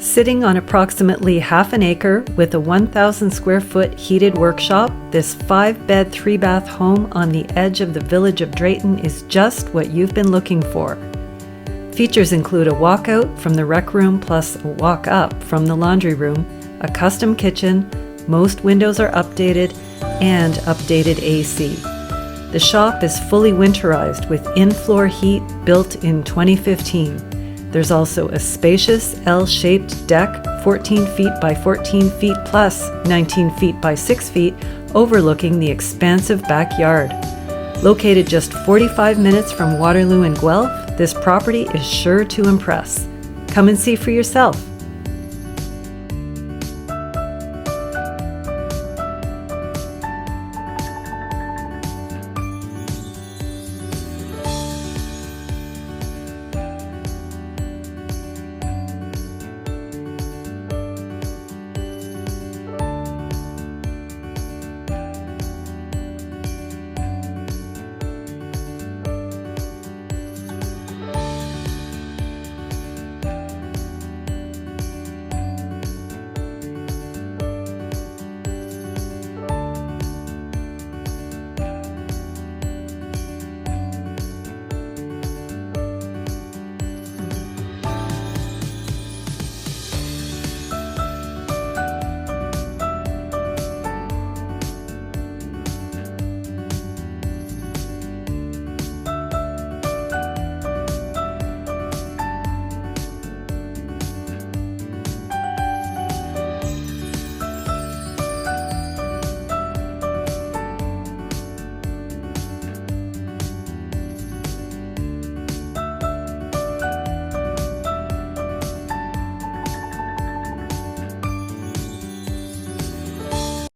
Sitting on approximately half an acre with a 1,000 square foot heated workshop, this 5-bed, 3-bath home on the edge of the village of Drayton is just what you've been looking for. Features include a walkout from the rec room plus a walk up from the laundry room, a custom kitchen, most windows are updated, and updated AC. The shop is fully winterized with in-floor heat built in 2015. There's also a spacious L-shaped deck, 14 feet by 14 feet plus 19 feet by 6 feet, overlooking the expansive backyard. Located just 45 minutes from Waterloo and Guelph, this property is sure to impress. Come and see for yourself.